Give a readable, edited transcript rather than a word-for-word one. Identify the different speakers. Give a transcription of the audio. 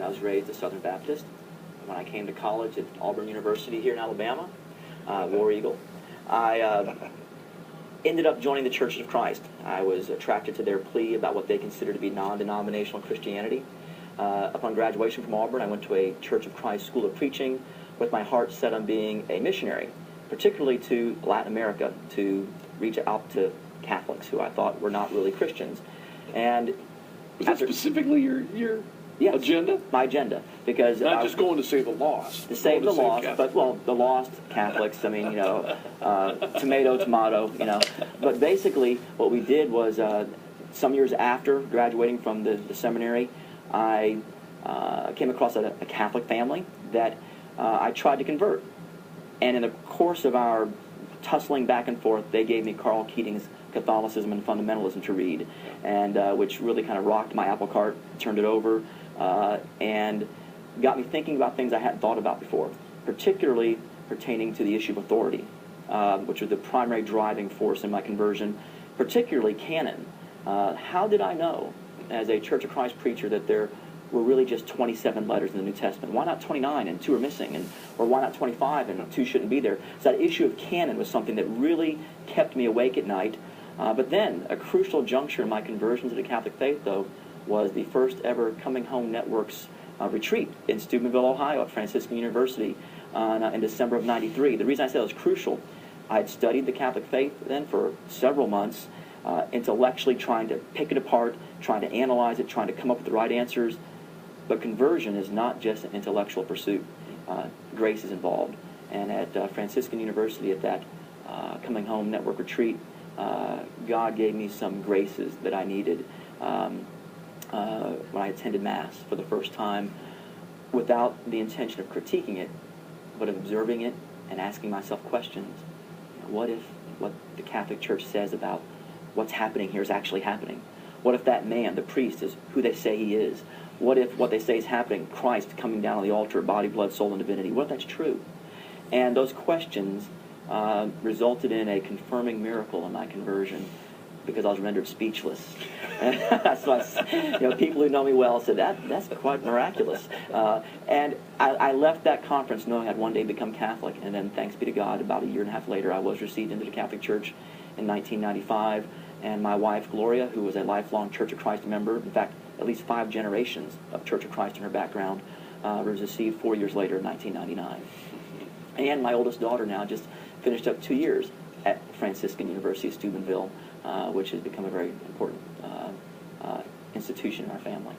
Speaker 1: I was raised a Southern Baptist. When I came to college at Auburn University here in Alabama, War Eagle, I ended up joining the Churches of Christ. I was attracted to their plea about what they considered to be non-denominational Christianity. Upon graduation from Auburn, I went to a Church of Christ School of Preaching with my heart set on being a missionary, particularly to Latin America, to reach out to Catholics who I thought were not really Christians. And
Speaker 2: was that specifically your
Speaker 1: yes,
Speaker 2: agenda?
Speaker 1: My agenda, because
Speaker 2: not just going to save the lost.
Speaker 1: To save the lost, but well, the lost Catholics. I mean, tomato, tomato. But basically, what we did was some years after graduating from the seminary, I came across a Catholic family that I tried to convert, and in the course of our tussling back and forth, they gave me Carl Keating's Catholicism and Fundamentalism to read, and which really kind of rocked my apple cart, turned it over, and got me thinking about things I hadn't thought about before, particularly pertaining to the issue of authority, which was the primary driving force in my conversion, particularly canon. How did I know, as a Church of Christ preacher, that there were really just 27 letters in the New Testament? Why not 29 and 2 are missing? Or why not 25 and 2 shouldn't be there? So that issue of canon was something that really kept me awake at night. But then, a crucial juncture in my conversion to the Catholic faith, though, was the first ever Coming Home Network's retreat in Steubenville, Ohio, at Franciscan University in December of '93. The reason I say it was crucial, I had studied the Catholic faith then for several months, intellectually trying to pick it apart, trying to analyze it, trying to come up with the right answers. But conversion is not just an intellectual pursuit. Grace is involved. And at Franciscan University, at that Coming Home Network retreat, God gave me some graces that I needed when I attended Mass for the first time, without the intention of critiquing it, but of observing it and asking myself questions. What if what the Catholic Church says about what's happening here is actually happening? What if that man, the priest, is who they say he is? What if what they say is happening, Christ coming down on the altar, body, blood, soul, and divinity? What if that's true? And those questions resulted in a confirming miracle in my conversion, because I was rendered speechless. So people who know me well said, that's quite miraculous. And I left that conference knowing I'd one day become Catholic. And then, thanks be to God, about a year and a half later, I was received into the Catholic Church in 1995. And my wife, Gloria, who was a lifelong Church of Christ member, in fact, at least 5 generations of Church of Christ in her background, was received 4 years later in 1999. And my oldest daughter now just finished up 2 years at Franciscan University of Steubenville, which has become a very important institution in our family.